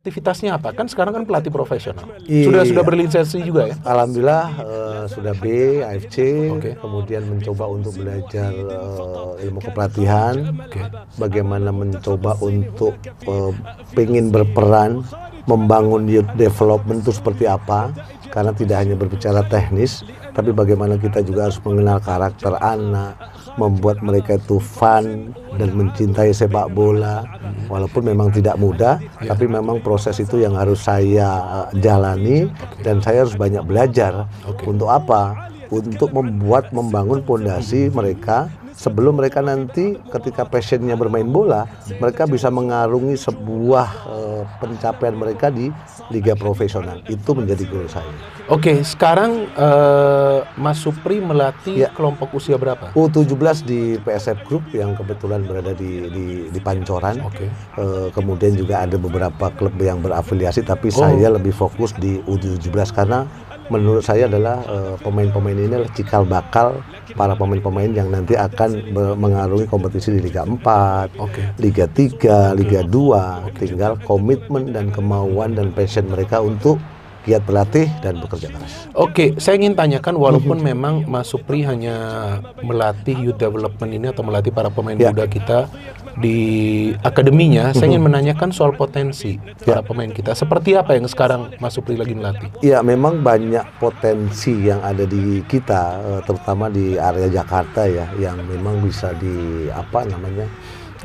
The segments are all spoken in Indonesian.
aktivitasnya apa? Kan sekarang kan pelatih profesional. Iya. Sudah berlisensi juga ya? Alhamdulillah sudah B, AFC, Oke. kemudian mencoba untuk belajar ilmu kepelatihan, bagaimana mencoba untuk pengen berperan, membangun youth development itu seperti apa, karena tidak hanya berbicara teknis, tapi bagaimana kita juga harus mengenal karakter anak, membuat mereka itu fun dan mencintai sepak bola, walaupun memang tidak mudah, tapi memang proses itu yang harus saya jalani dan saya harus banyak belajar. Untuk apa? Untuk membangun fondasi mereka sebelum mereka nanti ketika passionnya bermain bola, mereka bisa mengarungi sebuah pencapaian mereka di liga profesional. Itu menjadi goal saya. Oke, sekarang Mas Supri melatih kelompok usia berapa? U17 di PSF Group yang kebetulan berada di Pancoran. Kemudian juga ada beberapa klub yang berafiliasi, tapi saya lebih fokus di U17 karena menurut saya adalah pemain-pemain ini adalah cikal bakal para pemain-pemain yang nanti akan mengarungi kompetisi di Liga 4, Liga 3, Liga 2. Tinggal komitmen dan kemauan dan passion mereka untuk giat berlatih dan bekerja keras. Oke, saya ingin tanyakan walaupun memang Mas Supri hanya melatih youth development ini atau melatih para pemain muda kita di akademinya, saya ingin menanyakan soal potensi para pemain kita. Seperti apa yang sekarang Mas Supri lagi melatih? Ya, memang banyak potensi yang ada di kita, terutama di area Jakarta ya, yang memang bisa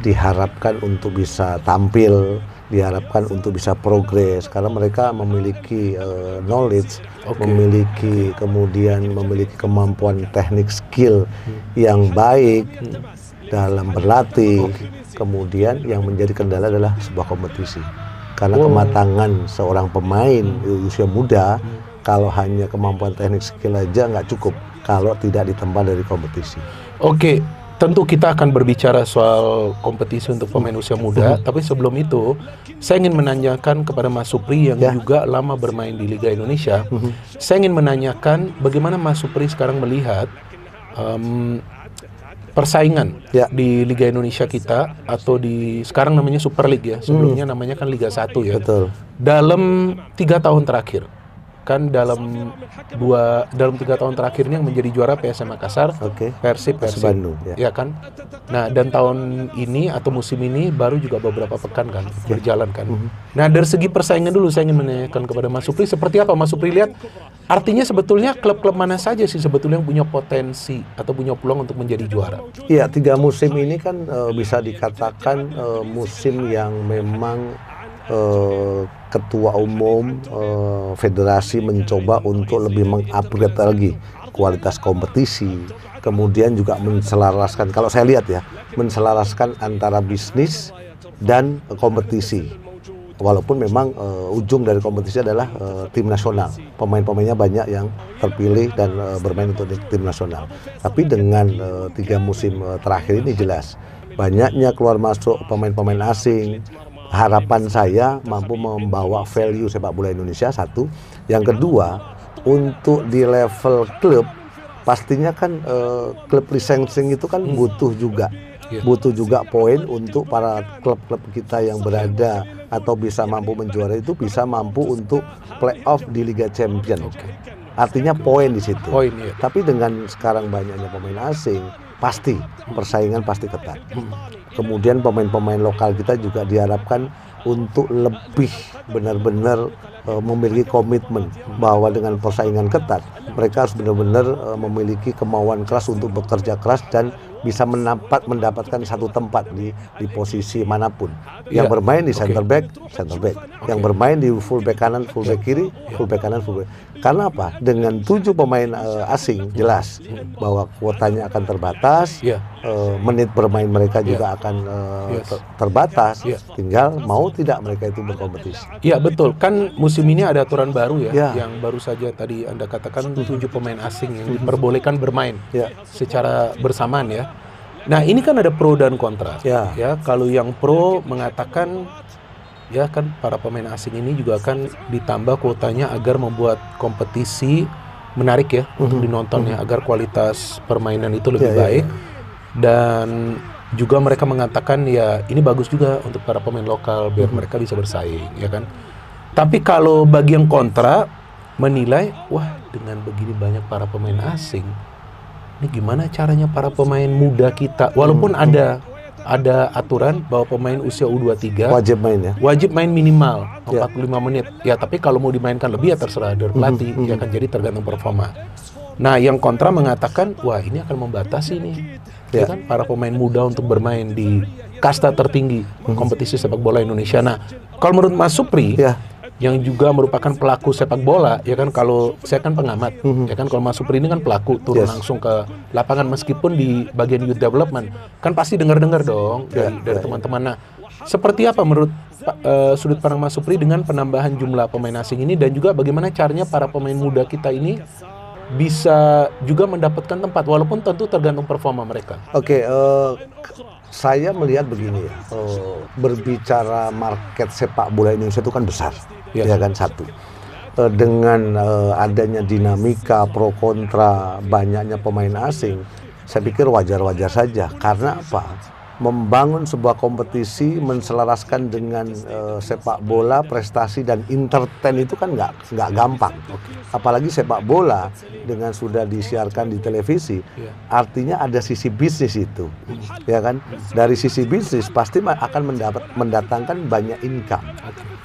diharapkan untuk bisa tampil, diharapkan untuk bisa progres karena mereka memiliki knowledge, memiliki kemampuan teknik skill yang baik dalam berlatih. Kemudian yang menjadi kendala adalah sebuah kompetisi. Karena kematangan seorang pemain usia muda, kalau hanya kemampuan teknik skill aja nggak cukup kalau tidak ditempa dari kompetisi. Oke, tentu kita akan berbicara soal kompetisi untuk pemain usia muda, tapi sebelum itu saya ingin menanyakan kepada Mas Supri yang juga lama bermain di Liga Indonesia. Saya ingin menanyakan bagaimana Mas Supri sekarang melihat persaingan di Liga Indonesia kita atau di sekarang namanya Super League ya, sebelumnya namanya kan Liga 1 ya. Betul. Dalam 3 tahun terakhir, kan dalam 3 tahun terakhir ini yang menjadi juara PSM Makassar, Persib Bandung, ya kan. Nah, dan tahun ini atau musim ini baru juga beberapa pekan kan berjalan kan. Nah, dari segi persaingan dulu saya ingin menanyakan kepada Mas Supri, seperti apa Mas Supri lihat? Artinya sebetulnya klub-klub mana saja sih sebetulnya yang punya potensi atau punya peluang untuk menjadi juara? Iya, 3 musim ini kan bisa dikatakan musim yang memang ketua umum federasi mencoba untuk lebih mengupgrade lagi kualitas kompetisi, kemudian juga menselaraskan, kalau saya lihat ya, menselaraskan antara bisnis dan kompetisi. Walaupun memang ujung dari kompetisi adalah tim nasional, pemain-pemainnya banyak yang terpilih dan bermain untuk tim nasional. Tapi dengan 3 musim terakhir ini jelas banyaknya keluar masuk pemain-pemain asing. Harapan saya mampu membawa value sepak bola Indonesia, satu. Yang kedua, untuk di level klub, pastinya kan klub licensing itu kan butuh juga poin untuk para klub-klub kita yang berada atau bisa mampu menjuara itu bisa mampu untuk playoff di Liga Champion. Artinya poin di situ. Tapi dengan sekarang banyaknya pemain asing, pasti persaingan pasti ketat. Kemudian pemain-pemain lokal kita juga diharapkan untuk lebih benar-benar memiliki komitmen bahwa dengan persaingan ketat mereka harus benar-benar memiliki kemauan keras untuk bekerja keras dan bisa mendapatkan satu tempat di posisi manapun. Yang bermain di center back, yang bermain di full back kanan, full back kiri, full back kanan, full back. Karena apa? Dengan 7 pemain asing jelas bahwa kuotanya akan terbatas, menit bermain mereka juga akan terbatas. Tinggal mau tidak mereka itu berkompetisi. Iya betul, kan musim ini ada aturan baru ya, yang baru saja tadi Anda katakan 7 pemain asing yang diperbolehkan bermain secara bersamaan ya. Nah ini kan ada pro dan kontra. Ya kalau yang pro mengatakan ya kan para pemain asing ini juga akan ditambah kuotanya agar membuat kompetisi menarik ya untuk dinonton ya, agar kualitas permainan itu lebih baik. Dan juga mereka mengatakan ya ini bagus juga untuk para pemain lokal biar mereka bisa bersaing ya kan. Tapi kalau bagi yang kontra menilai, wah dengan begini banyak para pemain asing, ini gimana caranya para pemain muda kita? Walaupun ada aturan bahwa pemain usia U23 wajib main minimal 45 menit. Ya, tapi kalau mau dimainkan lebih ya terserah dari pelatih, ya kan, jadi tergantung performa. Nah, yang kontra mengatakan, wah ini akan membatasi nih, ya kan, para pemain muda untuk bermain di kasta tertinggi kompetisi sepak bola Indonesia. Nah, kalau menurut Mas Supri, yang juga merupakan pelaku sepak bola, ya kan, kalau saya kan pengamat, ya kan, kalau Mas Supri ini kan pelaku, turun langsung ke lapangan meskipun di bagian youth development, kan pasti dengar-dengar dong dari teman-teman. Nah, seperti apa menurut sudut pandang Mas Supri dengan penambahan jumlah pemain asing ini, dan juga bagaimana caranya para pemain muda kita ini bisa juga mendapatkan tempat, walaupun tentu tergantung performa mereka? Saya melihat begini ya, berbicara market sepak bola Indonesia itu kan besar, ya kan, satu. Dengan adanya dinamika pro kontra banyaknya pemain asing, saya pikir wajar-wajar saja. Karena apa? Membangun sebuah kompetisi menselaraskan dengan sepak bola, prestasi dan entertain itu kan nggak gampang. Apalagi sepak bola dengan sudah disiarkan di televisi, artinya ada sisi bisnis itu, ya kan? Dari sisi bisnis pasti akan mendatangkan banyak income.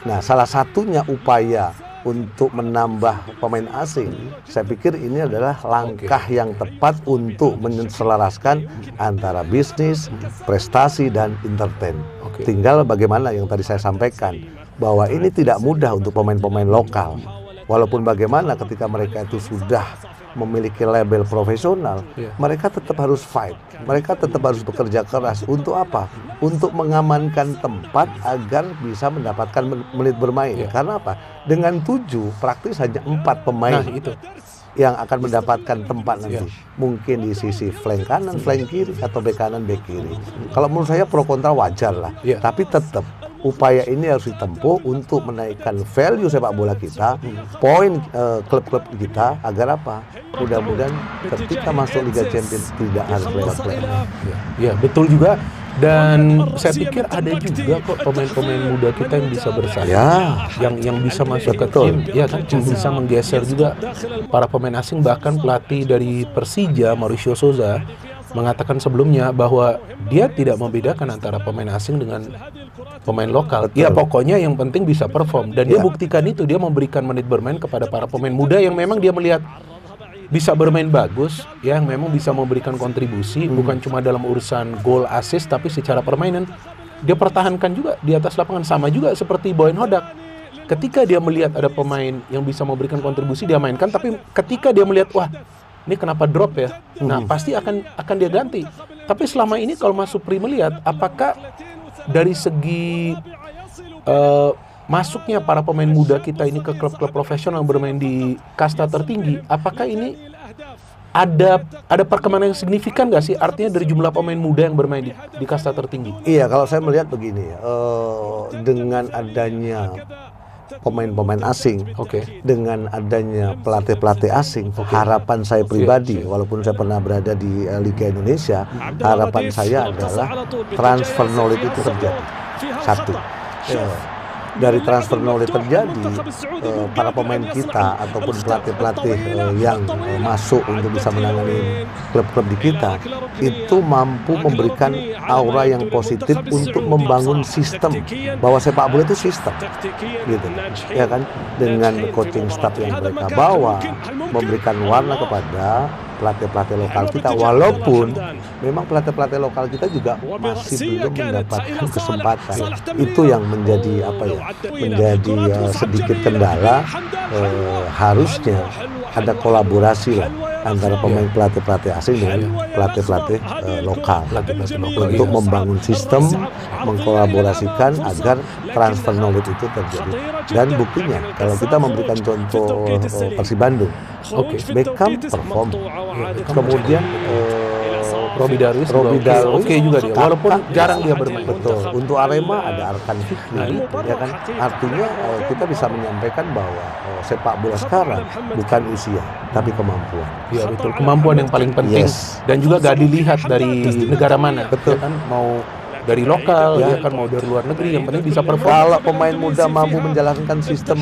Nah, salah satunya upaya untuk menambah pemain asing, saya pikir ini adalah langkah yang tepat untuk menselaraskan antara bisnis, prestasi, dan entertain. Tinggal bagaimana yang tadi saya sampaikan, bahwa ini tidak mudah untuk pemain-pemain lokal. Walaupun bagaimana ketika mereka itu sudah memiliki label profesional, mereka tetap harus fight, mereka tetap harus bekerja keras. Untuk apa? Untuk mengamankan tempat agar bisa mendapatkan menit bermain. Karena apa? Dengan 7 praktis hanya 4 pemain yang akan mendapatkan tempat nanti. Mungkin di sisi flank kanan, flank kiri, atau bek kanan, bek kiri. Kalau menurut saya pro kontra wajar lah, tapi tetap upaya ini harus ditempuh untuk menaikkan value sepak bola kita, poin klub-klub kita, agar apa? Mudah-mudahan ketika masuk Liga Champions tidak harus lewat play-off. Ya, betul juga. Dan saya pikir ada juga kok pemain-pemain muda kita yang bisa bersaing, yang bisa masuk ke tim, ya kan, bisa menggeser juga para pemain asing. Bahkan pelatih dari Persija, Mauricio Souza, mengatakan sebelumnya bahwa dia tidak membedakan antara pemain asing dengan pemain lokal. Ya, pokoknya yang penting bisa perform, dan dia buktikan itu. Dia memberikan menit bermain kepada para pemain muda yang memang dia melihat bisa bermain bagus, ya, yang memang bisa memberikan kontribusi, bukan cuma dalam urusan gol, assist, tapi secara permainan dia pertahankan juga di atas lapangan. Sama juga seperti Boyan Hodak, ketika dia melihat ada pemain yang bisa memberikan kontribusi, dia mainkan. Tapi ketika dia melihat, wah ini kenapa drop ya, nah pasti akan dia ganti. Tapi selama ini kalau Mas Supri melihat, apakah dari segi masuknya para pemain muda kita ini ke klub-klub profesional yang bermain di kasta tertinggi, apakah ini ada perkembangan yang signifikan nggak sih? Artinya dari jumlah pemain muda yang bermain di kasta tertinggi. Iya, kalau saya melihat begini, dengan adanya pemain-pemain asing, dengan adanya pelatih-pelatih asing, harapan saya pribadi, walaupun saya pernah berada di Liga Indonesia, harapan saya adalah transfer knowledge itu terjadi. Satu, dari transfer knowledge terjadi, para pemain kita ataupun pelatih-pelatih yang masuk untuk bisa menangani klub-klub di kita itu mampu memberikan aura yang positif untuk membangun sistem, bahwa sepak bola itu sistem, gitu, ya kan, dengan coaching staff yang mereka bawa, memberikan warna kepada pelatih-pelatih lokal kita. Walaupun memang pelatih-pelatih lokal kita juga masih belum mendapatkan kesempatan. Itu yang menjadi menjadi sedikit kendala. Harusnya ada kolaborasi lah antara pemain pelatih-pelatih asing dengan pelatih-pelatih lokal untuk membangun sistem, mengkolaborasikan agar transfer knowledge itu terjadi. Dan buktinya kalau kita memberikan contoh Persib Bandung, Beckham perform, kemudian Robi Darwis juga dia, walaupun jarang dia bermain. Betul. Untuk Arema ada Arkan Fikri, ya kan. Artinya kita bisa menyampaikan bahwa sepak bola sekarang bukan usia, tapi kemampuan. Iya, betul. Kemampuan yang paling penting, dan juga gak dilihat dari negara mana. Betul. Ya kan, mau dari lokal, ya kan mau dari luar negeri, yang penting bisa perform. Kalau pemain muda mampu menjalankan sistem